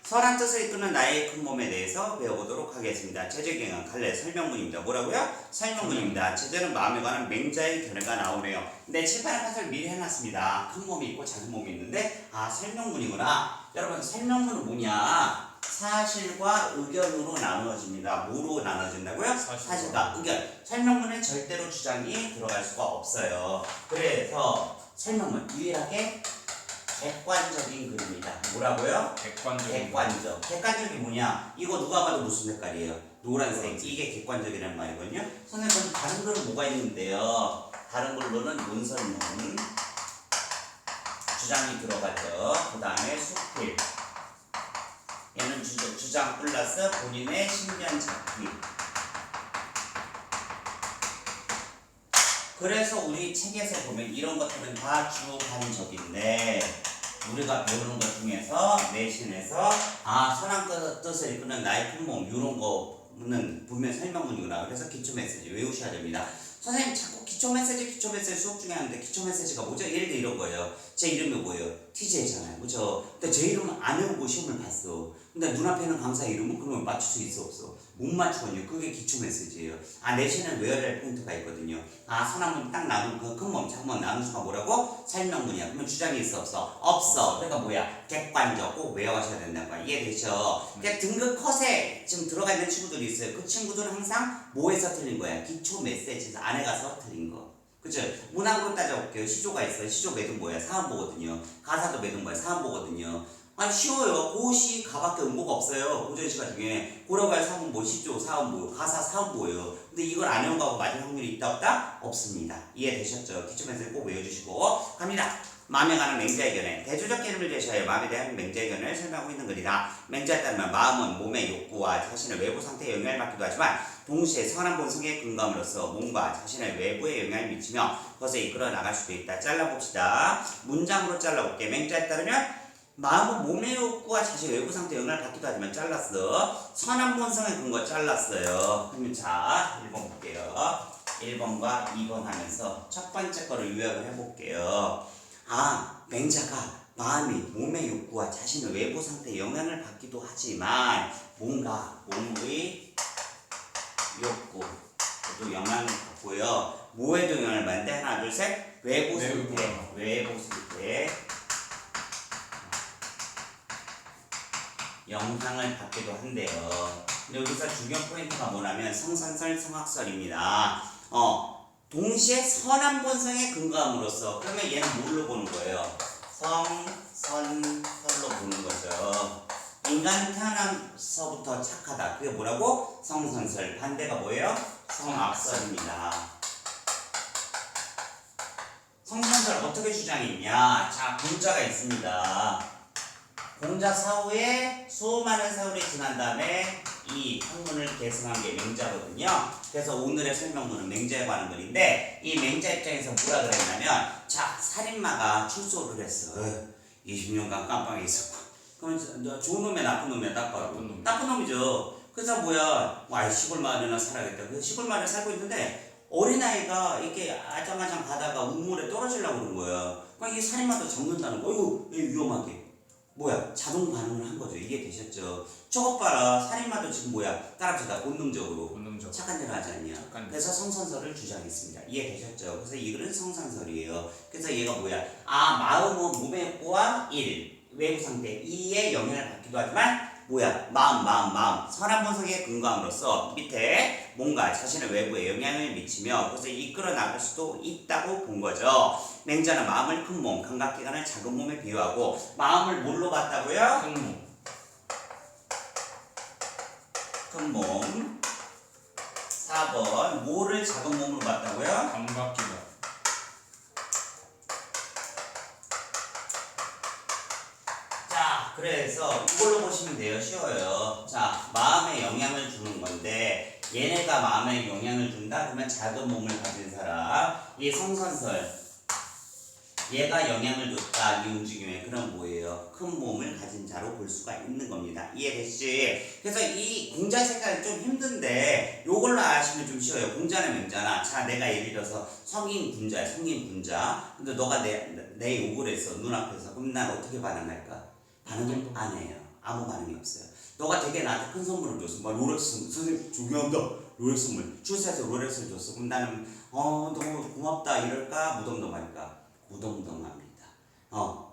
선한 뜻을 이끄는 나의 큰 몸에 대해서 배워보도록 하겠습니다. 제재경은 갈래 설명문입니다. 뭐라고요? 설명문입니다. 제재는 마음에 관한 맹자의 견해가 나오네요. 근데 칠판에 판서를 미리 해놨습니다. 큰 몸이 있고 작은 몸이 있는데 설명문이구나. 여러분 설명문은 뭐냐? 사실과 의견으로 나누어집니다. 뭐로 나눠진다고요? 사실과 의견. 설명문은 절대로 주장이 들어갈 수가 없어요. 그래서 설명문 유일하게 객관적인 글입니다. 뭐라고요? 객관적. 객관적이 뭐냐? 이거 누가 봐도 무슨 색깔이에요? 노란색. 이게 객관적이라는 말이거든요. 선생님, 다른 글은 뭐가 있는데요? 다른 글로는 논설문, 주장이 들어가죠. 그 다음에 수필. 얘는 주장 플러스 본인의 신변 잡기. 그래서 우리 책에서 보면 이런 것들은 다 주관적인데 우리가 배우는 것 중에서 내신에서 선한 뜻을 이끄는 나의 큰 몸 이런 거는 분명 설명문이구나. 그래서 기초 메시지 외우셔야 됩니다. 선생님 자꾸 기초 메시지 수업 중에 하는데 기초 메시지가 뭐죠? 예를 들어 이런 거예요. 제 이름이 뭐예요? TJ잖아요. 그죠? 근데 제 이름은 안 외우고 시험을 봤어. 근데 눈앞에 있는 강사 이름은 그러면 맞출 수 있어 없어? 못 맞추거든요. 그게 기초 메시지예요. 내신은 외워야 할 포인트가 있거든요. 선한 문 딱 나누면 그 큰 몸, 작은 몸 나눈 수가 뭐라고? 설명문이야. 그러면 주장이 있어 없어? 없어. 그러니까 뭐야? 객관적. 꼭 외워가셔야 된다는 거야. 이해되죠? 그러니까 등급 컷에 지금 들어가 있는 친구들이 있어요. 그 친구들은 항상 뭐에서 틀린 거야? 기초 메시지에서 안에 가서 틀린 거. 그쵸? 문학으로 따져볼게요. 시조가 있어요. 시조 매듭 뭐야? 사음보거든요. 가사도 매듭 뭐야? 사음보거든요. 쉬워요. 고시 가밖에 음보가 없어요. 고전시가 중에 고려갈 사음보, 시조, 사음보, 가사 사음보예요. 근데 이걸 안 외운 거하고 맞을 확률이 있다 없다? 없습니다. 이해되셨죠? 기초면서 꼭 외워주시고 갑니다. 마음에 관한 맹자의 견해. 대조적 개념을 제시하여 마음에 대한 맹자의 견해를 설명하고 있는 글이다. 맹자에 따르면 마음은 몸의 욕구와 자신의 외부 상태에 영향을 받기도 하지만 동시에 선한 본성에 근거함으로써 몸과 자신의 외부에 영향을 미치며 그것을 이끌어 나갈 수도 있다. 잘라봅시다. 문장으로 잘라볼게. 맹자에 따르면 마음은 몸의 욕구와 자신의 외부 상태에 영향을 받기도 하지만 잘랐어. 선한 본성에 근거 잘랐어요. 그러면 자 1번 볼게요. 1번과 2번 하면서 첫 번째 거를 요약을 해볼게요. 맹자가 마음이 몸의 욕구와 자신의 외부 상태에 영향을 받기도 하지만 몸과 몸의 욕구에도 영향을 받고요. 뭐에도 영향을 받는데 하나 둘 셋 외부 상태 영향을 받기도 한대요. 근데 여기서 중요한 포인트가 뭐냐면 성선설 성악설입니다. 동시에 선한 본성에 근거함으로써 그러면 얘는 뭘로 보는 거예요? 성선설로 보는 거죠. 인간은 태어나서부터 착하다. 그게 뭐라고? 성선설. 반대가 뭐예요? 성악설입니다. 성선설 어떻게 주장이 있냐? 자, 공자가 있습니다. 공자 사후에 수많은 세월이 지난 다음에 이 학문을 계승한 게 맹자거든요. 그래서 오늘의 설명문은 맹자에 관한 글인데 이 맹자 입장에서 뭐라 그랬냐면 살인마가 출소를 했어. 20년간 깜빵에 있었고 그러면 좋은 놈이야 나쁜 놈이야 딱 봐도 나쁜 놈이죠. 그래서 시골 마을이나 살아야겠다. 그 시골 마을에 살고 있는데 어린아이가 이렇게 아장아장 가다가 우물에 떨어지려고 그런 거야. 그러니까 이 살인마도 잡는다는 거. 얘 위험하게. 자동 반응을 한 거죠. 이게 되셨죠? 저것 봐라. 살인마도 지금 따라붙다 본능적으로 착한 일을 하지 않냐. 그래서 성선설을 주장했습니다. 이해되셨죠? 그래서 이 글은 성선설이에요. 그래서 얘가 마음은 몸의 욕구와 외부 상태 이에 영향을 받기도 하지만 마음 선한 본성에 근거함으로써 밑에 몸과 자신의 외부에 영향을 미치며 그것을 이끌어 나갈 수도 있다고 본 거죠. 맹자는 마음을 큰 몸, 감각기관을 작은 몸에 비유하고 마음을 뭘로 봤다고요? 큰 몸. 4번 뭐를 작은 몸으로 봤다고요? 감각기관. 그래서 이걸로 보시면 돼요. 쉬워요. 마음에 영향을 주는 건데 얘네가 마음에 영향을 준다 그러면 작은 몸을 가진 사람 이 성선설 얘가 영향을 줬다 이 움직임에 그럼 뭐예요? 큰 몸을 가진 자로 볼 수가 있는 겁니다. 이해됐지? 그래서 이 공자 색깔이 좀 힘든데 요걸로 아시면 좀 쉬워요. 공자나 맹자나 내가 예를 들어서 성인 군자 근데 너가 내 욕을 했어 눈앞에서 그럼 난 어떻게 반응할까? 반응을 안 해요. 아무 반응이 없어요. 너가 되게 나한테 큰 선물을 줬어. 막 롤렉스 선생님 존경합니다. 롤렉스 선물. 출세해서 롤렉스를 줬어. 그럼 나는 너무 고맙다 이럴까 무덤덤할까? 무덤덤합니다.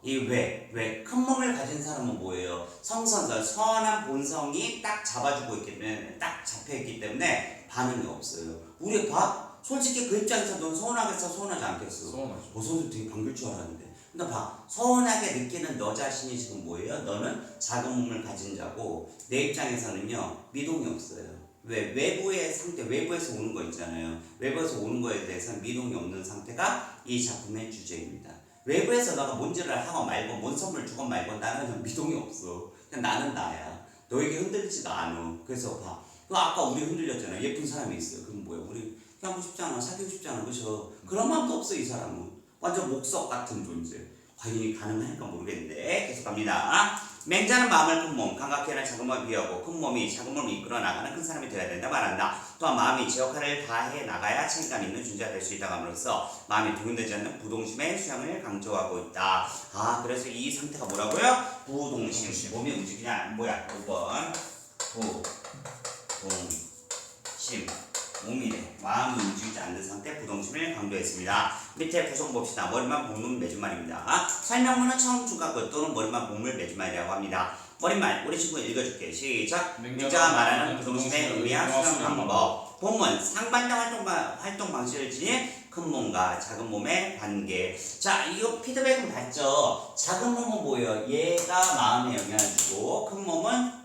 이 왜 큰 몸을 가진 사람은 뭐예요? 성선설 선한 본성이 딱 잡아주고 있기 때문에 딱 잡혀있기 때문에 반응이 없어요. 우리 봐 솔직히 그 입장에서 넌 서운하겠어 서운하지 않겠어? 서운하죠. 선생님 되게 반길 줄 알았는데 근데 봐 서운하게 느끼는 너 자신이 지금 뭐예요? 너는 작은 몸을 가진 자고 내 입장에서는요 미동이 없어요. 왜? 외부의 상태, 외부에서 오는 거 있잖아요. 외부에서 오는 거에 대해서는 미동이 없는 상태가 이 작품의 주제입니다. 외부에서 너가 뭔지를 하고 말고 뭔 선물을 주건 말고 나는 미동이 없어. 그냥 나는 나야. 너에게 흔들리지도 않아. 그래서 봐. 그 아까 우리 흔들렸잖아. 예쁜 사람이 있어요. 그럼 뭐야? 우리 하고 싶지 않아. 사귀고 싶지 않아. 그죠? 그런 마음도 없어 이 사람은. 완전 목석 같은 존재. 과연 가능할까 모르겠는데 계속 갑니다. 맹자는 마음을 큰 몸, 감각해는 작은 몸을 비하고 큰 몸이 작은 몸을 이끌어 나가는 큰 사람이 되어야 된다 말한다. 또한 마음이 제 역할을 다해 나가야 책임감 있는 존재가 될 수 있다고 함으로써 마음이 두근대지 않는 부동심의 수양을 강조하고 있다. 그래서 이 상태가 뭐라고요? 부동심. 몸이 움직이냐? 뭐야? 5번 부동심. 몸이래. 마음이 움직이지 않는 상태 부동심을 강조했습니다. 밑에 구성 봅시다. 머리만 볶는 매주말입니다. 설명문은 처음 중간 것 또는 머리만 볶는 매주말이라고 합니다. 머리말 우리 친구 읽어줄게. 시작. 맹자가 말하는 부동심의 의미와 수용 방법. 본문 상반된 활동 방식을 지닌 큰 몸과 작은 몸의 관계. 자, 이거 피드백은 봤죠? 작은 몸은 뭐예요? 얘가 마음에 영향을 주고 큰 몸은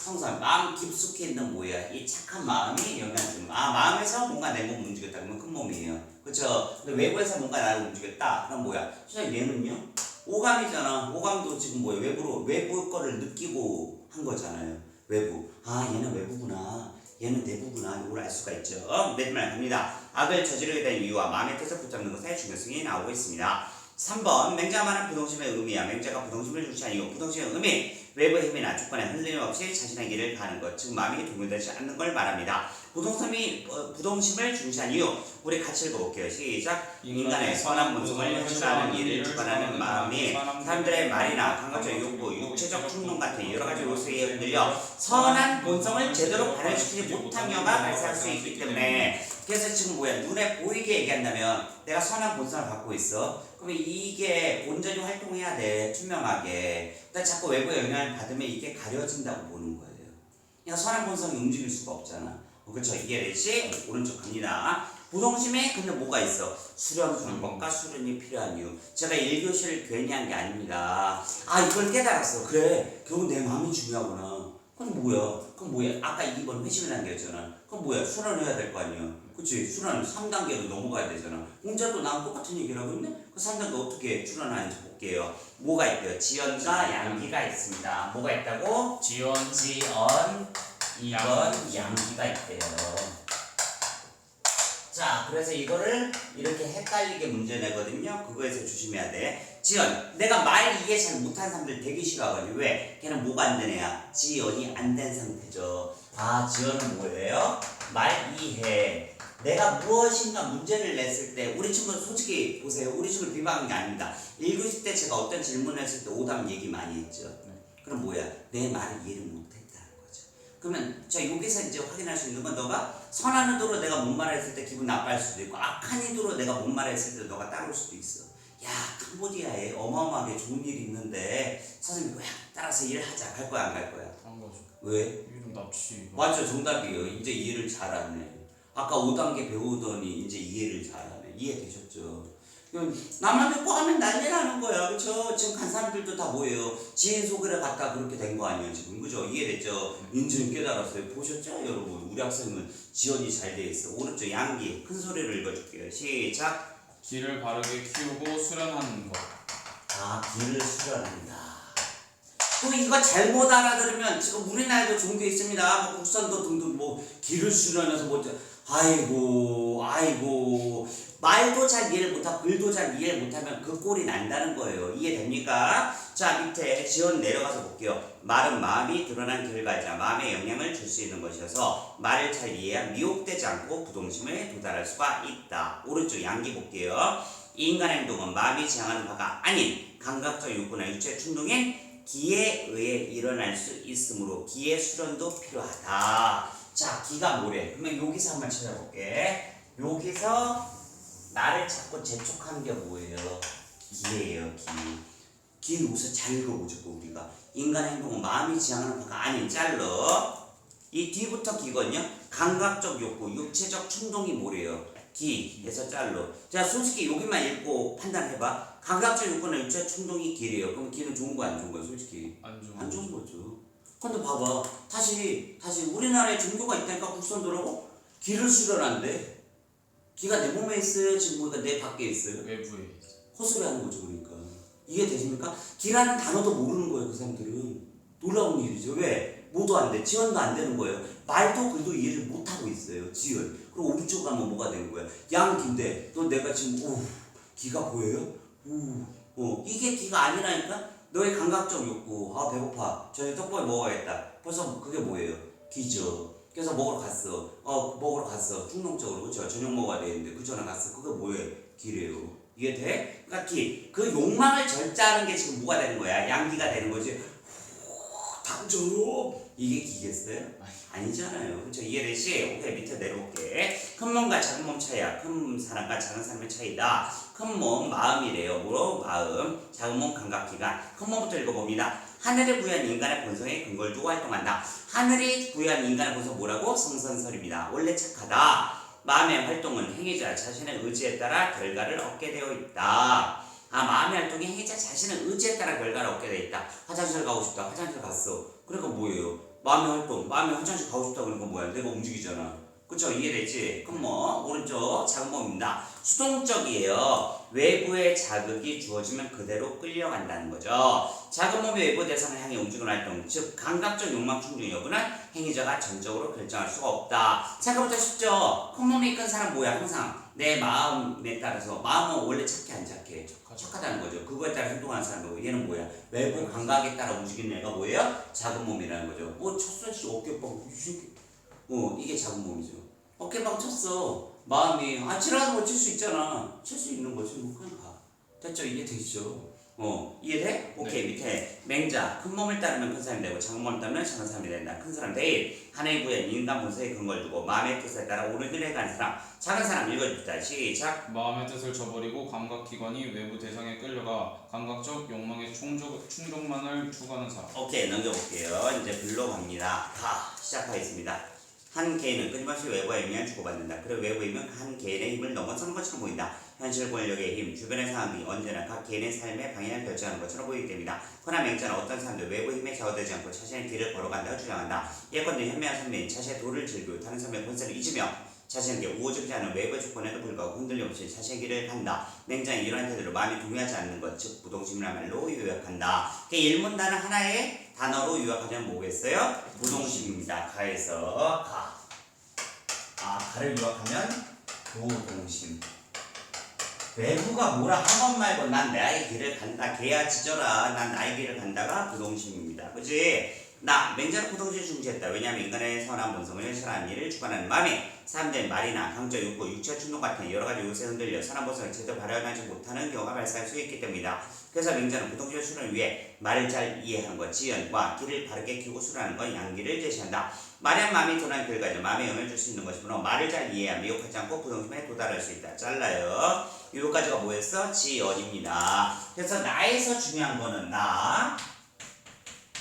성선, 마음 깊숙이 있는 뭐야? 이 착한 마음이 영향을 주는 마음에서 뭔가 내 몸 움직였다 그러면 큰 몸이에요. 그쵸? 근데 외부에서 뭔가 나를 움직였다 그럼 뭐야? 선생님 얘는요? 오감이잖아. 오감도 지금 뭐야? 외부 거를 느끼고 한 거잖아요. 외부. 얘는 외부구나. 얘는 내부구나. 이걸 알 수가 있죠. 내말 갑니다. 악을 저지르게 된 이유와 마음의 뜻을 붙잡는 것의 중요성이 나오고 있습니다. 3번 맹자가 말한 부동심의 의미야. 맹자가 부동심을 중시한 이유. 부동심의 의미 외부의 힘이나 조건에 흔들림 없이 자신의 길을 가는 것, 즉 마음이 동요되지 않는 걸 말합니다. 부동심을 중시한 이유 우리 같이 읽어볼게요. 시작. 인간의 선한 본성을 현실화하는 일을 주관하는 마음이 사람들의 말이나 감각적 욕구, 육체적 충동 같은 여러 가지 요소에 흔들려 선한 본성을 제대로 발현시키지 못한 경우가 발생할 수 있기 때문에 그래서 지금 뭐야 눈에 보이게 얘기한다면 내가 선한 본성을 갖고 있어. 그러면 이게 온전히 활동해야 돼. 투명하게. 근데 자꾸 외부의 영향을 받으면 이게 가려진다고 보는 거예요. 그냥 선한 본성이 움직일 수가 없잖아. 그렇죠? 이해되지? 오른쪽 갑니다. 부동심에 근데 뭐가 있어? 수련 방법과 수련이 필요한 이유. 제가 1교시를 괜히 한 게 아닙니다. 이걸 깨달았어. 그래. 결국 내 마음이 중요하구나. 그럼 뭐야? 아까 2번 회심이라는 게 있잖아. 그럼 뭐야? 수련해야 될 거 아니야. 그치? 수련 3단계로 넘어가야 되잖아. 공자도 나랑 똑같은 얘기를 하고 있네? 그 3단계 어떻게 수련하는지 볼게요. 뭐가 있대요? 지연과 양기가 있습니다. 뭐가 있다고? 지연, 이건 양기가 있대요. 자, 그래서 이거를 이렇게 헷갈리게 문제 내거든요. 그거에서 조심해야 돼. 지연, 내가 말 이해 잘 못한 사람들 되게 싫어하거든요. 왜? 걔는 뭐가 안 된 애야? 지연이 안 된 상태죠. 지연은 뭐예요? 말 이해. 내가 무엇인가 문제를 냈을 때 우리 친구 솔직히 보세요. 우리 친구 비방한 게 아닙니다. 1교시 때 제가 어떤 질문을 했을 때 오답 얘기 많이 했죠. 그럼 뭐야? 내 말을 이해를 못했다는 거죠. 그러면 자 여기서 이제 확인할 수 있는 건 너가 선한 의도로 내가 뭔 말을 했을 때 기분 나빠할 수도 있고 악한 의도로 내가 뭔 말을 했을 때 너가 따라올 수도 있어. 야 캄보디아에 어마어마하게 좋은 일이 있는데 선생님 왜 따라서 일하자. 갈 거야 안 갈 거야? 한 거죠. 왜? 이름 납치. 맞죠. 정답이에요. 이제 이해를 잘하네. 아까 5단계 배우더니 이제 이해를 잘하네. 이해되셨죠? 나만 듣고 하면 난리 나는 거야. 그쵸? 지금 간 사람들도 다 뭐예요? 지인 소개를 갖다 그렇게 된 거 아니에요 지금. 그죠? 이해됐죠? 인증 깨달았어요. 보셨죠 여러분? 우리 학생은 지연이 잘 돼 있어. 오른쪽 양기 큰 소리를 읽어줄게요. 시작. 길을 바르게 키우고 수련하는 것. 길을 수련한다. 또 이거 잘못 알아들으면 지금 우리나라에도 종교 있습니다. 뭐 국선도 등등 뭐 길을 수련해서 뭐 아이고 말도 잘 이해를 못하고 글도 잘 이해를 못하면 그 꼴이 난다는 거예요. 이해됩니까? 자 밑에 지원 내려가서 볼게요. 말은 마음이 드러난 길을 가자 마음에 영향을 줄 수 있는 것이어서 말을 잘 이해해야 미혹되지 않고 부동심에 도달할 수가 있다. 오른쪽 양기 볼게요. 이 인간의 행동은 마음이 지향하는 바가 아닌 감각적 욕구나 육체 충동인 기에 의해 일어날 수 있으므로 기의 수련도 필요하다. 자, 기가 뭐래? 그러면 여기서 한번 찾아볼게. 여기서 나를 자꾸 재촉하는 게 뭐예요? 기예요, 기. 기는 우선 잘 읽어보죠, 우리가. 인간의 행동은 마음이 지향하는 바가 아닌 짤러. 이 뒤부터 기거든요. 감각적 욕구, 육체적 충동이 뭐래요? 기에서 짤로. 자, 솔직히 여기만 읽고 판단해봐. 감각적 욕구나 육체적 충동이 기래요. 그럼 기는 좋은 거 안 좋은 거야, 솔직히? 안 좋은 거죠. 근데 봐봐. 다시 우리나라에 종교가 있다니까 국선도라고 기를 수련한대. 기가 내 몸에 있어요? 지금 보니까 내 밖에 있어요? 외부에 있어. 헛소리 하는 거죠, 그러니까. 이해 되십니까? 기라는 단어도 모르는 거예요, 그 사람들은. 놀라운 일이죠. 왜? 뭐도 안 돼. 지원도 안 되는 거예요. 말도 글도 이해를 못 하고 있어요. 지원. 그리고 오른쪽 가면 뭐가 되는 거야? 양기인데 너 내가 지금 기가 보여요? 이게 기가 아니라니까? 너의 감각적 욕구. 아, 배고파. 저녁 떡볶이 먹어야겠다. 벌써 그게 뭐예요? 기죠. 그래서 먹으러 갔어. 먹으러 갔어. 충동적으로. 그쵸? 저녁 먹어야 되는데 그 전에 갔어. 그게 뭐예요? 기래요. 이게 돼? 그러니까 기. 그 욕망을 절제하는 게 지금 뭐가 되는 거야? 양기가 되는 거지. 당줘요. 이게 기겠어요? 아니잖아요. 그렇죠? 이해되시? 오케이, 밑에 내려올게. 큰 몸과 작은 몸 차이야. 큰 사람과 작은 사람의 차이다. 큰 몸 마음이래요. 뭐로? 마음. 작은 몸 감각기관. 큰 몸부터 읽어봅니다. 하늘이 부여한 인간의 본성에 근거를 두고 활동한다. 하늘이 부여한 인간의 본성 뭐라고? 성선설입니다. 원래 착하다. 마음의 활동은 행위자 자신의 의지에 따라 결과를 얻게 되어 있다. 마음의 활동이 행위자 자신의 의지에 따라 결과를 얻게 되어 있다. 화장실 가고 싶다. 화장실 갔어. 그러니까 뭐예요? 마음의 활동. 마음이 화장실 가고 싶다 그러니까 뭐야? 내가 움직이잖아. 그쵸? 이해되지? 그럼 오른쪽 작은 몸입니다. 수동적이에요. 외부의 자극이 주어지면 그대로 끌려간다는 거죠. 작은 몸의 외부 대상을 향해 움직이는 활동, 즉 감각적 욕망 충족 여부는 행위자가 전적으로 결정할 수가 없다. 생각보다 쉽죠? 큰 몸이 큰 사람 뭐야? 항상 내 마음에 따라서. 마음은 원래 착해 안 착해? 착하다는 거죠. 그거에 따라 행동하는 사람이고, 얘는 뭐야? 외부 감각에 따라 움직이는 애가 뭐예요? 작은 몸이라는 거죠. 쳤어? 어깨빵. 이게 작은 몸이죠. 어깨빵 쳤어. 마음이 지나가서 뭐 칠 수 있잖아. 칠 수 있는 거지. 그냥 가. 됐죠? 이해 되시죠? 이해돼? 오케이. 네. 밑에 맹자. 큰 몸을 따르면 큰 사람이 되고 작은 몸을 따르면 작은 사람이 된다. 큰 사람 대일. 하나의 부에 인간 본성에 근거를 두고 마음의 뜻에 따라 오르기를 해가는 사람. 작은 사람 읽어줍시다. 시작. 마음의 뜻을 저버리고 감각기관이 외부 대상에 끌려가 감각적 욕망의 충족만을 추구하는 사람. 오케이, 넘겨볼게요. 이제 글로 갑니다. 시작하겠습니다. 한 개인은 끊임없이 외부의 영향을 주고받는다. 그리고 외부의 힘은 한 개인의 힘을 넘어서는 것처럼 보인다. 현실 권력의 힘, 주변의 상황이 언제나 각 개인의 삶의 방향을 결정하는 것처럼 보이게 됩니다. 그러나 맹자는 어떤 사람도 외부 힘에 좌우되지 않고 자신의 길을 걸어간다고 주장한다. 예컨대 현명한 선배인 자신의 도를 즐기고 다른 사람의 본세를 잊으며 자신에게 우호적이지 않은 외부 조건에도 불구하고 흔들림 없이 자신의 길을 간다. 맹자는 이러한 태도로 마음이 동의하지 않는 것, 즉 부동심이라는 말로 요약한다. 일문단은 하나의 단어로 요약하자면 뭐겠어요? 부동심입니다. 가에서 가. 가를 요약하면 부동심. 외부가 뭐라 하건 말건 난 나의 길을 간다. 개야 짖어라. 난 나의 길을 간다가 부동심입니다. 그치? 맹자는 부동심을 중시했다. 왜냐하면 인간의 선한 본성을 현실화하는 일을 주관하는 마음이 사람들의 말이나 강적 욕구, 육체 충동 같은 여러 가지 요소에 흔들려 선한 본성을 제대로 발현하지 못하는 경우가 발생할 수 있기 때문이다. 그래서 맹자는 부동심의 수련을 위해 말을 잘 이해하는 것, 지연과 길을 바르게 키우고 수련하는 것, 양기를 제시한다. 말한 마음이 도난 결과죠. 마음에 영향을 줄 수 있는 것이므로 말을 잘 이해하며 미혹하지 않고 부동심에 도달할 수 있다. 잘라요. 요까지가 뭐였어? 지연입니다. 그래서 나에서 중요한 거는 나,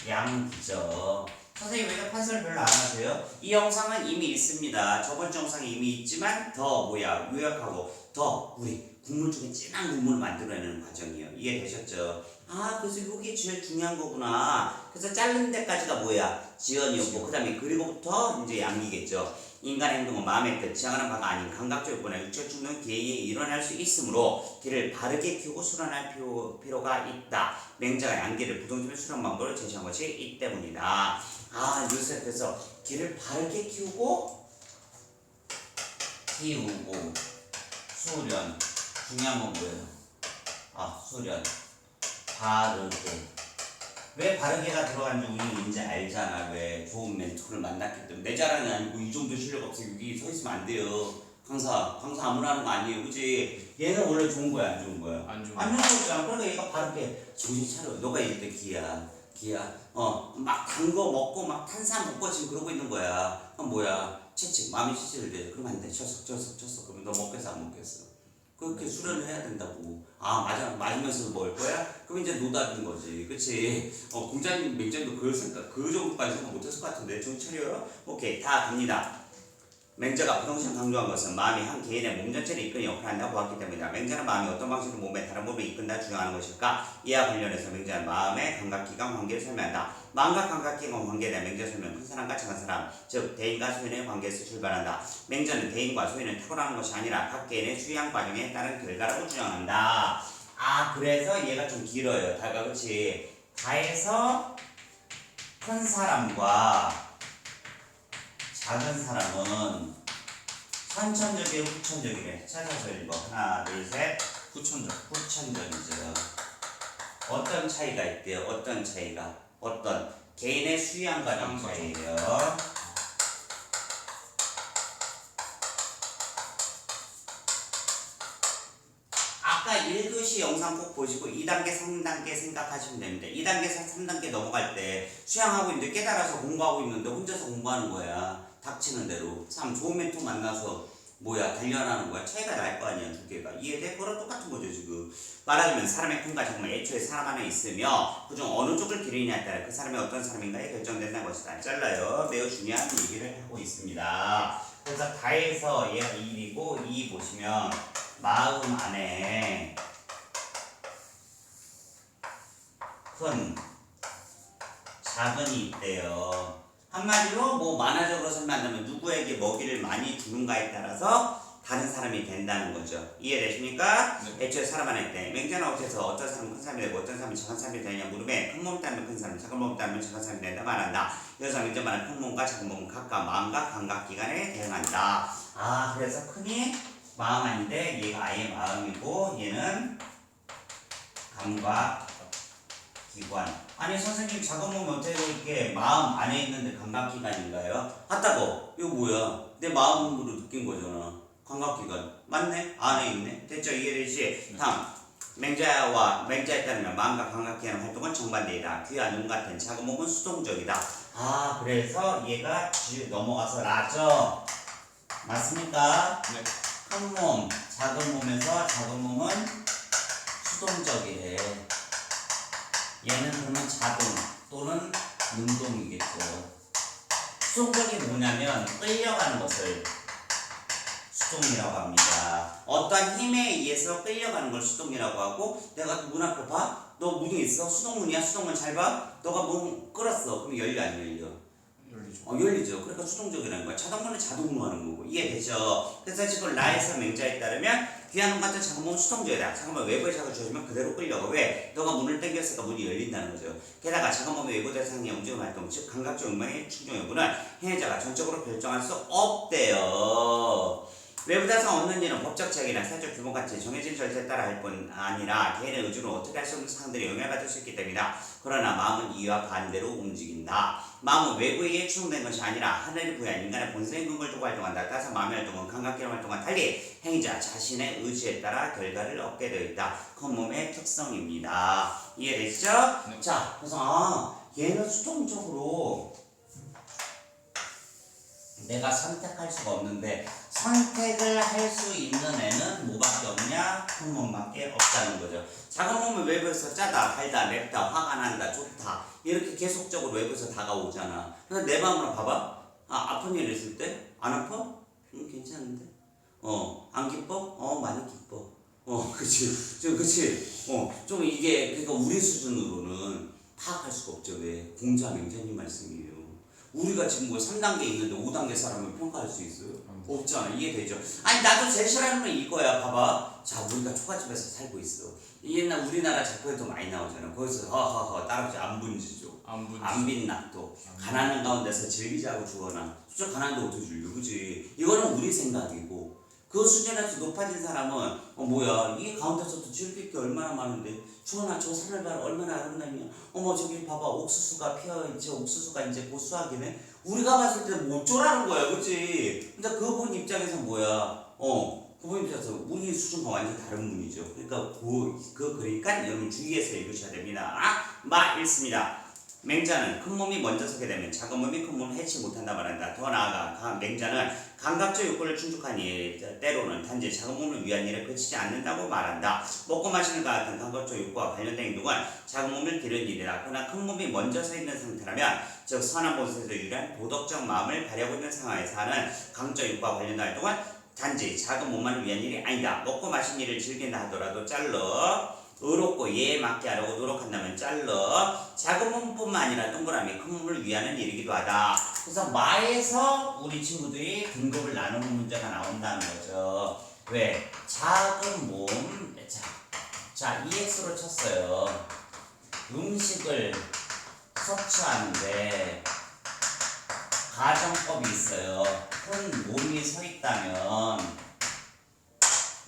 양기죠. 선생님 왜 판서를 별로 안 하세요? 이 영상은 이미 있습니다. 저번 주 영상에 이미 있지만 더 요약하고 더 우리 국물 중에 진한 국물을 만들어내는 과정이에요. 이해되셨죠? 그래서 이게 제일 중요한 거구나. 그래서 자른 데까지가 뭐야? 지연이었고 그 다음에 그리고부터 이제 양기겠죠. 인간의 행동은 마음의 뜻, 지향하는 바가 아닌 감각적 욕구나 육체 충동 기회에 일어날 수 있으므로 길을 바르게 키우고 수련할 필요가 있다. 맹자가 양기를 부동심의 수련 방법을 제시한 것이 이 때문이다. 요새 그래서 길을 바르게 키우고 수련. 중요한 건 뭐예요? 수련. 바르게. 왜 바르게가 들어갔는지 우리는 이제 알잖아. 왜 좋은 멘토를 만났기 때문에. 내 자랑이 아니고 이 정도 실력 없으면 여기 서 있으면 안 돼요. 강사 아무나 하는 거 아니에요. 그치? 얘는 원래 좋은 거야 안 좋은 거야? 안 좋은 안 좋은 거잖아. 그러니까 얘가 바르게 정신 차려. 너가 이럴 때 기야 기야. 막 단 거 먹고 막 탄산 먹고 지금 그러고 있는 거야. 그럼 뭐야? 채찍, 마음이 채찍을 그러면 안 돼. 쳤어. 그러면 너 먹겠어, 안 먹겠어? 그렇게 수련을 해야 된다고. 아, 맞으면서 먹을 거야? 그럼 이제 노답인 거지. 그치? 공자님, 맹자님도 그 정도까지 생각 못 했을 것 같은데. 정신 차려. 오케이. 다 갑니다. 맹자가 부동산 강조한 것은 마음이 한 개인의 몸 전체를 이끄는 역할을 한다고 보았기 때문이다. 맹자는 마음이 어떤 방식으로 몸의 다른 몸을 이끈다 주장하는 것일까? 이와 관련해서 맹자는 마음의 감각기관 관계를 설명한다. 마음과 감각기관 관계에 대한 맹자 설명, 큰 사람과 작은 사람, 즉 대인과 소인의 관계에서 출발한다. 맹자는 대인과 소인은 타고나는 것이 아니라 각 개인의 수양 과정에 따른 결과라고 주장한다. 아, 그래서 얘가 좀 길어요. 다가 그치? 다에서 큰 사람과 작은 사람은 선천적이에요, 후천적이래. 찾아서 읽어. 하나, 둘, 셋. 후천적. 후천적이죠. 어떤 차이가 있대요? 어떤 차이가? 어떤 개인의 수양 과정 차이예요. 아까 1교시 영상 꼭 보시고 2단계, 3단계 생각하시면 됩니다. 2단계, 3단계 넘어갈 때 수양하고 있는데 깨달아서 공부하고 있는데 혼자서 공부하는 거야. 닥치는 대로. 참 좋은 멘토 만나서 단련하는 거야. 차이가 날 거 아니야, 두 개가. 이해돼? 그거랑 똑같은 거죠, 지금. 말하자면 사람의 큰과 작은 애초에 사람 안에 있으며 그중 어느 쪽을 기르느냐에 따라 그 사람이 어떤 사람인가에 결정된다는 것이다. 잘라요. 매우 중요한 얘기를 하고 있습니다. 그래서 다에서 얘가 1이고 2 보시면 마음 안에 큰, 작은이 있대요. 한마디로 뭐 만화적으로 설명한다면 누구에게 먹이를 많이 주는가에 따라서 다른 사람이 된다는 거죠. 이해되십니까? 네. 애초에 사람 안에 있대. 맹자는 어째서 어떤 사람은 큰 사람이 되고 어떤 사람이 작은 사람이 되냐 물음에 큰 몸 따르면 큰 사람, 작은 몸 따르면 작은 사람이 된다 말한다. 여기서 맹자 말은 큰 몸과 작은 몸은 각각 마음과 감각기관에 대응한다. 아, 그래서 큰이 마음 아닌데 얘가 아예 마음이고 얘는 감각기관. 아니 선생님 작은 몸이 어떻게 이렇게 마음 안에 있는데 감각기관인가요? 맞다고. 이거 뭐야? 내 마음으로 느낀 거잖아. 감각기관. 맞네? 안에 있네. 됐죠? 이해되지? 다음. 맹자에 따르면 마음과 감각기관 활동은 정반대이다. 귀와 눈 같은 작은 몸은 수동적이다. 아, 그래서 얘가 넘어가서 나죠? 맞습니까? 네. 큰 몸, 작은 몸에서 작은 몸은 수동적이래. 얘는 그러면 자동 또는 능동이겠죠. 수동적이 뭐냐면 끌려가는 것을 수동이라고 합니다. 어떠한 힘에 의해서 끌려가는 걸 수동이라고 하고, 내가 문 앞에 봐? 너 문이 있어? 수동문이야? 수동문 잘 봐? 너가 문 끌었어. 그럼 열려 안 열려? 열리죠. 열리죠. 그러니까 수동적이라는 거야. 자동문은 자동으로 하는 거고. 이해되죠? 그래서 지금 라에서 맹자에 따르면 귀한 놈 같은 작은 몸은 수동적이다. 작은 몸 외부에 자극을 주어주면 그대로 끌려가. 왜? 너가 문을 당겼으니까 문이 열린다는 거죠. 게다가 작은 몸의 외부 대상의 움직임 활동, 즉 감각적 욕망의 충족 여부는 행위자가 전적으로 결정할 수 없대요. 외부 대상 없는 일은 법적 제약이나 사회적 규범같이 정해진 절차에 따라 할 뿐 아니라 개인의 의지로 어떻게 할 수 없는 사항들이 영향을 받을 수 있기 때문이다. 그러나 마음은 이와 반대로 움직인다. 마음은 외부에 의해 추동된 것이 아니라 하늘이 부여한 인간의 본성의 근거를 두고 활동한다. 따라서 마음의 활동은 감각기관 활동과 달리 행위자 자신의 의지에 따라 결과를 얻게 되어 있다. 큰 몸의 특성입니다. 이해되시죠? 네. 자, 그래서 얘는 수동적으로 내가 선택할 수가 없는데 선택을 할 수 있는 애는 뭐밖에 없냐? 큰 몸밖에 없다는 거죠. 작은 몸은 외부에서 짜다, 달다, 맵다, 화가 난다, 좋다 이렇게 계속적으로 외부에서 다가오잖아. 그래서 내 마음으로 봐봐. 아픈 일 있을 때 안 아파? 괜찮은데? 안 기뻐? 많이 기뻐. 그치. 좀 이게 그러니까 우리 수준으로는 파악할 수가 없죠. 왜? 공자 맹자님 말씀이에요. 우리가 지금 뭐 3단계 있는데 5단계 사람을 평가할 수 있어요? 없잖아. 이해되죠? 아니 나도 제일 싫어하는 건 이거야. 봐봐. 자, 우리가 초가집에서 살고 있어. 옛날 우리나라 작품에도 많이 나오잖아. 거기서 허허허 따라오지 안분지죠. 안빈낙도. 가난한 가운데서 즐기자고 주거나. 진짜 가난한데 어떻게 줄려? 그치? 이거는 우리 생각이고 그 수준에서 높아진 사람은 뭐야 이 가운데서도 즐길 게 얼마나 많은데 주원아 저 산을 봐라 얼마나 아름답냐. 저기 봐봐 옥수수가 피어있지. 옥수수가 이제 곧 수확이네. 우리가 봤을 때 뭐 어쩌라는 거야. 그치? 근데 그분 입장에서 뭐야 그분 입장에서 우리 수준과 완전 다른 분이죠. 그러니까 그러니까 여러분 주의해서 읽으셔야 됩니다. 읽습니다. 맹자는 큰 몸이 먼저 서게 되면 작은 몸이 큰 몸을 해치 못한다 말한다. 더 나아가 맹자는 감각적 욕구를 충족하니 때로는 단지 작은 몸을 위한 일에 그치지 않는다고 말한다. 먹고 마시는 것 같은 감각적 욕구와 관련된 행동은 작은 몸을 기른 일이라. 그러나 큰 몸이 먼저 서 있는 상태라면 즉 선한 본성에서 유리한 도덕적 마음을 발휘하고 있는 상황에서 하는 강적 욕구와 관련된 활동은 단지 작은 몸만을 위한 일이 아니다. 먹고 마신 일을 즐긴다 하더라도 잘러 의롭고 예에 맞게 하려고 노력한다면 잘러 작은 몸뿐만 아니라 동그라미 큰 몸을 위하는 일이기도 하다. 그래서 마에서 우리 친구들이 등급을 나누는 문제가 나온다는 거죠. 왜? 작은 몸 자 EX로 쳤어요. 음식을 섭취하는데 가정법이 있어요. 큰 몸이 서 있다면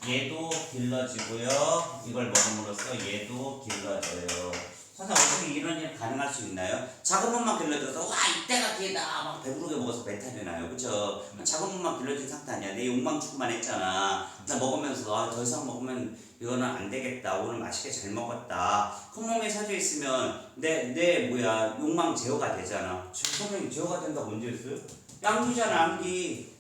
얘도 길러지고요. 이걸 먹음으로써 얘도 길러져요. 선생님 어떻게 이런 일 가능할 수 있나요? 작은 몸만 길러져서 와 이때가 기회다 막 배부르게 먹어서 배탈이 나요. 그쵸? 작은 몸만 길러진 상태 아니야. 내 욕망 축구만 했잖아. 나 먹으면서 아, 더 이상 먹으면 이거는 안 되겠다. 오늘 맛있게 잘 먹었다. 큰 몸에 서져 있으면 내 욕망 제어가 되잖아. 선생님 제어가 된다고 언제 했어요? 양기잖아 양기.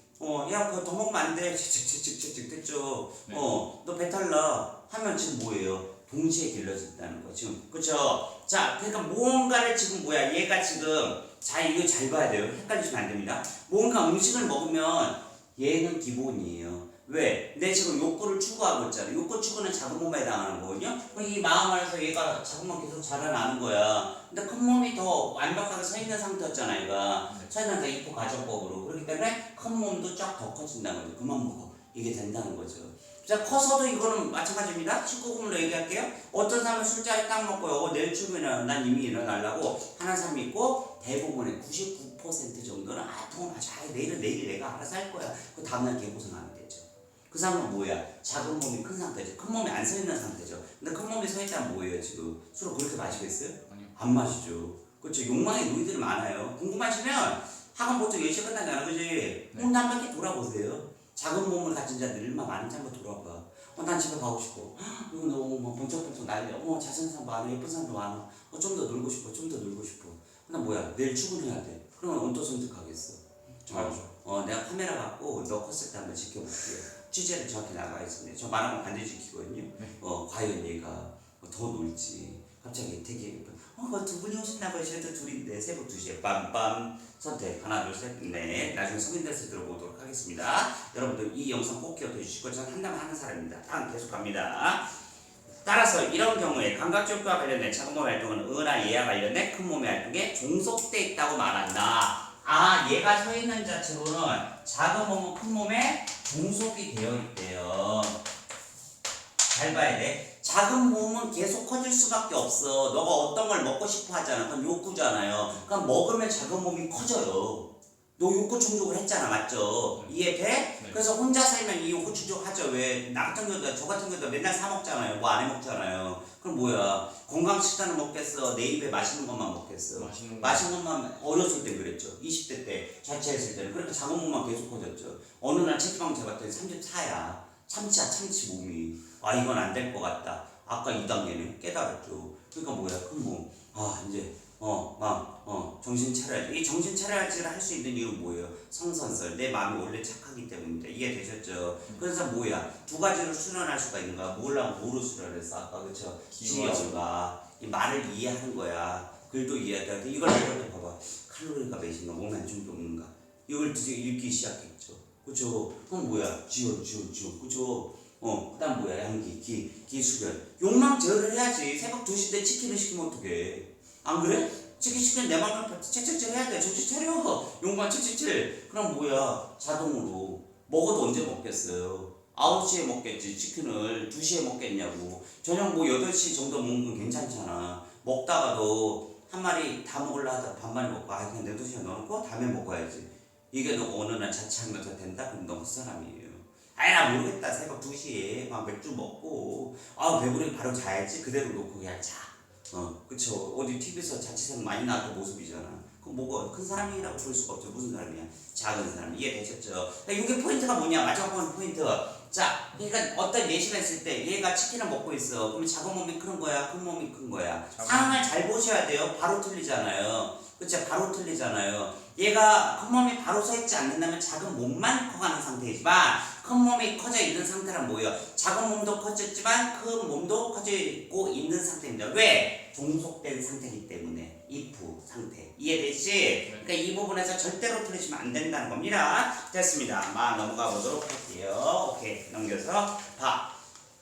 야, 그거 더 먹으면 안 돼. 칙칙칙칙칙 됐죠. 네. 너 배탈 나. 하면 지금 뭐예요? 동시에 길러진다는 거 지금. 그쵸? 자, 그러니까 뭔가를 지금 얘가 지금 자, 이거 잘 봐야 돼요. 헷갈리시면 안 됩니다. 뭔가 음식을 먹으면 얘는 기본이에요. 왜? 내 지금 욕구를 추구하고 있잖아. 욕구 추구는 작은 몸에 해당하는 거거든요. 그럼 이 마음 안에서 얘가 작은 몸 계속 자라나는 거야. 근데 큰 몸이 더 완벽하게 서 있는 상태였잖아, 얘가. 서 있는 상태 입고 가정법으로. 그렇기 때문에 큰 몸도 쫙 더 커진다는 거죠. 그만 먹어. 이게 된다는 거죠. 자, 커서도 이거는 마찬가지입니다. 19금으로 얘기할게요. 어떤 사람은 술자리 딱 먹고 내일 출근에 난 이미 일어나려고 하는 사람이 있고 대부분의 99% 정도는 내일은 내가 알아서 할 거야. 그 다음날 개고생하면 되죠. 그 사람은 뭐야? 작은 몸이 큰 상태죠. 큰 몸이 안 서 있는 상태죠. 근데 큰 몸이 서 있다면 뭐예요 지금? 술을 그렇게 마시겠어요? 아니요. 안 마시죠. 그렇죠. 욕망의 노이들이 많아요. 궁금하시면 학원 보통 10시 끝나잖아. 그지? 네. 한 바퀴 돌아보세요. 작은 몸을 가진 자들 얼마나 많은지 한번 돌아봐. 난 집에 가고 싶어. 이거 너무 막 번쩍번쩍 난리야. 잘생긴 사람 많아. 예쁜 사람도 많아. 좀 더 놀고 싶어. 좀 더 놀고 싶어. 근데 내일 출근해야 돼. 그러면 언제 선택하겠어? 내가 카메라 갖고 너 컸을 때 한번 지켜볼게요. 취재를 정확히 나가 있습니다. 저 말하면 반드시 지키거든요. 과연 얘가 더 놀지. 갑자기 되게 두 분이 오신다 봐요. 저희도 둘인데 새벽 2시에 빰빰 선택 하나 둘 셋 넷. 나중에 성인 돼서 들어보도록 하겠습니다. 여러분들 이 영상 꼭 기억해 주시고 저는 한다면 하는 사람입니다. 다음 계속 갑니다. 따라서 이런 경우에 감각적과 관련된 작은 몸의 활동은 의나 예와 관련된 큰 몸의 활동에 종속돼 있다고 말한다. 얘가 서 있는 자체로는 작은 몸은 큰 몸에 종속이 되어 있대요. 잘 봐야 돼. 작은 몸은 계속 커질 수밖에 없어. 너가 어떤 걸 먹고 싶어 하잖아. 그건 욕구잖아요. 그럼 먹으면 작은 몸이 커져요. 너 욕구 충족을 했잖아. 맞죠? 이해돼? 네. 그래서 혼자 살면 이 욕구 충족하죠. 왜? 나 같은 경우도 저 같은 경우도 맨날 사 먹잖아요. 뭐 안 해 먹잖아요. 그럼 건강 식단을 먹겠어? 내 입에 맛있는 것만 먹겠어? 맛있는 것만 어렸을 때 그랬죠. 20대 때 자취했을 때는 그렇게 작은 몸만 계속 커졌죠. 어느 날 체지방 재봤더니 34야. 참치 몸이. 이건 안 될 것 같다. 아까 2단계는 깨달았죠. 그러니까 큰 몸. 이제 정신 차려야지. 이 정신 차려야지를 할 수 있는 이유는 뭐예요? 성선설. 내 마음이 원래 착하기 때문입니다. 이해되셨죠? 그래서 두 가지로 수련할 수가 있는가? 뭐로 수련했어? 아까 그쵸? 지혜가 이 말을 이해하는 거야. 글도 이해하다. 이걸 이렇게 봐봐. 칼로리가 몇인가? 몸에 안 좋은 게 없는가? 이걸 읽기 시작했죠. 그쵸? 그럼 지원. 그쵸? 그 다음 양기, 기수변. 욕망 제어를 해야지. 새벽 2시인데 치킨을 시키면 어떡해. 안 그래? 치킨 시키면 내 맘을 책책질 해야 돼. 정신 차려. 욕망 책책질. 그럼 자동으로. 먹어도 언제 먹겠어요? 9시에 먹겠지. 치킨을 2시에 먹겠냐고. 저녁 8시 정도 먹는 건 괜찮잖아. 먹다가도 한 마리 다 먹으려 하다가 반마리 먹고 그냥 내도시에 넣어놓고 다음에 먹어야지. 이게 너 어느 날 자취하면서 된다? 그럼 너 헛사람이에요. 나 모르겠다. 새벽 2시에 막 맥주 먹고 배부르면 바로 자야지. 그대로 놓고 그냥 자. 그쵸. 어디 TV에서 자취생 많이 나왔던 모습이잖아. 그럼 큰 사람이라고 볼 수가 없죠. 무슨 사람이야? 작은 사람. 이해되셨죠? 이게 포인트가 뭐냐? 마지막 포인트. 자, 그러니까 어떤 예시가 있을 때 얘가 치킨을 먹고 있어. 그러면 작은 몸이 큰 거야, 큰 몸이 큰 거야. 상황을 잘 보셔야 돼요. 바로 틀리잖아요. 그쵸? 바로 틀리잖아요. 얘가 큰 몸이 바로 서 있지 않는다면 작은 몸만 커가는 상태이지만 큰 몸이 커져 있는 상태란 뭐예요? 작은 몸도 커졌지만 큰 몸도 커져 있고 있는 상태입니다. 왜? 종속된 상태이기 때문에 if 상태 이해되지? 그러니까 이 부분에서 절대로 틀리시면 안 된다는 겁니다. 됐습니다. 넘어가 보도록 할게요. 오케이, 넘겨서 봐.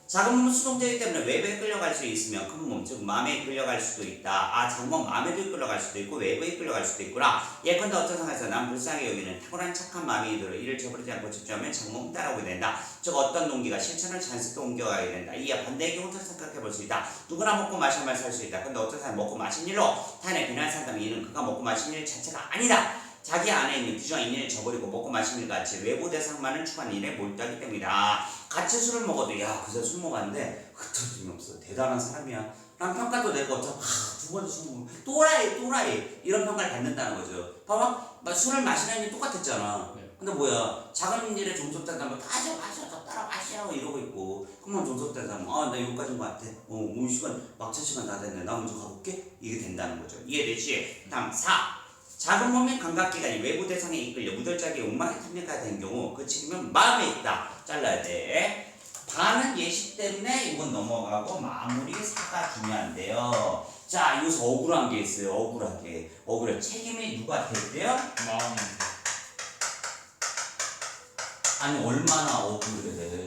작은 몸은 수동적이기 때문에 외부에 끌려갈 수 있으면 큰 몸, 즉 마음에 끌려갈 수도 있다. 작은 몸 마음에도 끌려갈 수도 있고 외부에 끌려갈 수도 있구나. 예컨대 어떤 상황에서 난 불쌍히 여기는 탁월한 착한 마음이 들어 이를 저버리지 않고 집중하면 작은 몸 따라오게 된다. 즉 어떤 동기가 실천을 자연스럽게 옮겨가게 된다. 이에 반대의 경우도 생각해 볼 수 있다. 누구나 먹고 마시면 살 수 있다. 근데 어떤 사람이 먹고 마신 일로 타인의 비난을 산다면 이는 그가 먹고 마신 일 자체가 아니다. 자기 안에 있는 규정한 일을 저버리고 먹고 마시는 일 같이 외부 대상만을 추구하는 일에 몰두하기 때문이다. 같이 술을 먹어도 야 그새 술 먹었는데 흩어짐이 없어. 대단한 사람이야. 난 평가도 내가 어차피 두 번째 술 먹으면 또라이 이런 평가를 받는다는 거죠. 봐봐 술을 마시는 일이 똑같았잖아. 근데 뭐야 작은 일에 종속된다면 마셔 따라 마시라고 이러고 있고 그러면 종속된다면 나 여기까지인 것 같아. 오늘 시간 막차 시간 다 됐네. 나 먼저 가볼게. 이게 된다는 거죠. 이해되지? 다음 4. 작은 몸의 감각기관이 외부 대상에 이끌려 무절작의 욕망에 탐닉하게 된 경우 그 책임은 마음에 있다. 잘라야 돼. 반은 예시 때문에 이건 넘어가고 마무리 4가 중요한데요. 자 여기서 억울한 게 있어요. 억울해. 책임이 누가 됐대요? 마음이. 아니 얼마나 억울해.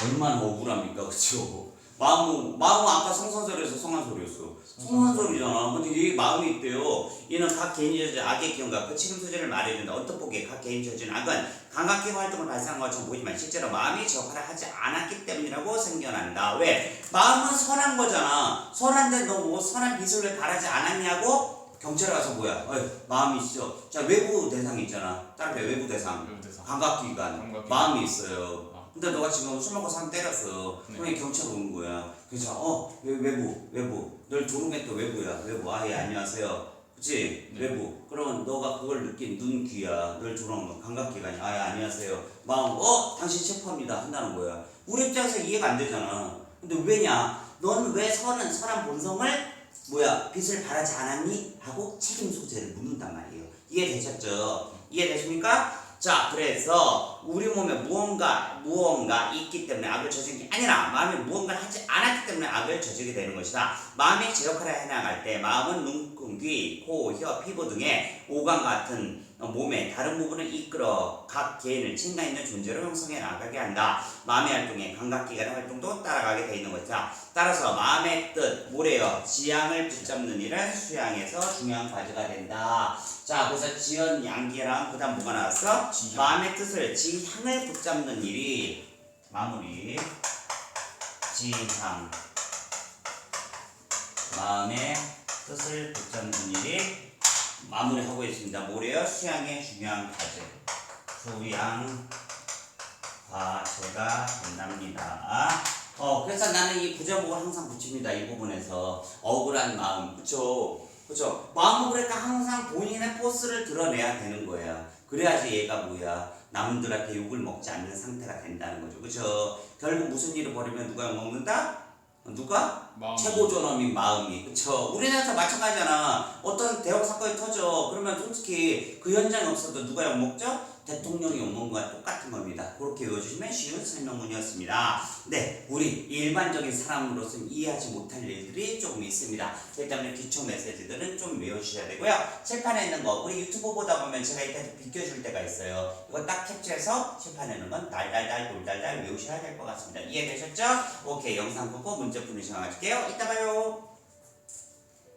얼마나 억울합니까, 그쵸? 마음은 아까 성선설에서 성한설이었어. 성한설이잖아. 근데 얘 마음이 있대요. 얘는 각 개인이 저지른 악의 기운과 그 책임 소재를 말해준다. 어떤 보기에 각 개인이 저지른 악은 감각기관 활동을 발생한 것처럼 보이지만 실제로 마음이 저 역할을 하지 않았기 때문이라고 생겨난다. 왜? 마음은 선한 거잖아. 선한데 너 뭐 선한 빛을 왜 바라지 않았냐고? 경찰에 가서 뭐야? 마음이 있어. 자 외부 대상 있잖아. 다른 외부 대상. 감각기관. 마음이 있어요. 근데 너가 지금 술 먹고 사람 때렸어. 그러면 경찰 오는 거야. 그래서 외부. 널 조롱했던 외부야. 외부. 예 안녕하세요. 그치? 외부. 그러면 너가 그걸 느낀 눈 귀야. 널 조롱한 건 감각기관이. 예 안녕하세요. 마음. 당신 체포합니다. 한다는 거야. 우리 입장에서 이해가 안 되잖아. 근데 왜냐? 너는 왜 선한 본성을 빛을 발하지 않았니? 하고 책임 소재를 묻는단 말이에요. 이해되셨죠? 이해되십니까? 자, 그래서 우리 몸에 무언가 있기 때문에 악을 저지른 게 아니라 마음이 무언가를 하지 않았기 때문에 악을 저지르게 되는 것이다. 마음이 제 역할을 해나갈 때 마음은 눈, 귀, 코, 혀, 피부 등의 오감 같은 몸의 다른 부분을 이끌어 각 개인을 책임감 있는 존재로 형성해 나가게 한다. 마음의 활동에 감각기관의 활동도 따라가게 돼 있는 것이다. 따라서 마음의 뜻, 뭐래요? 지향을 붙잡는 일은 수양에서 중요한 과제가 된다. 자, 그래서 지연 양기랑 그 다음 뭐가 나왔어? 지향. 마음의 뜻을 지향을 붙잡는 일이 마무리. 지향. 마음의 뜻을 붙잡는 일이 마무리하고 있습니다. 뭐래요? 수양의 중요한 과제. 수양 과제가 된답니다. 그래서 나는 이 부정복을 항상 붙입니다. 이 부분에서 억울한 마음, 그쵸? 마음은 그러니까 항상 본인의 포스를 드러내야 되는 거야. 그래야지 얘가 남들한테 욕을 먹지 않는 상태가 된다는 거죠. 그쵸? 결국 무슨 일을 벌이면 누가 욕 먹는다? 누가? 마음이. 최고 존엄인 마음이. 그쵸? 우리나라도 마찬가지잖아. 어떤 대형 사건이 터져. 그러면 솔직히 그 현장에 없어도 누가 욕 먹죠? 대통령이 욕먹는 거와 똑같은 겁니다. 그렇게 외워주시면 쉬운 설명문이었습니다. 네, 우리 일반적인 사람으로서는 이해하지 못할 일들이 조금 있습니다. 그렇기 때문에 기초 메시지들은 좀 외워주셔야 되고요. 칠판에 있는 거 우리 유튜브 보다 보면 제가 이따 비껴줄 때가 있어요. 이거 딱 캡처해서 칠판에 있는 건 달달달 돌달달 외우셔야 될 것 같습니다. 이해되셨죠? 오케이, 영상 보고 문제 푸는 시간 가질게요. 이따 봐요.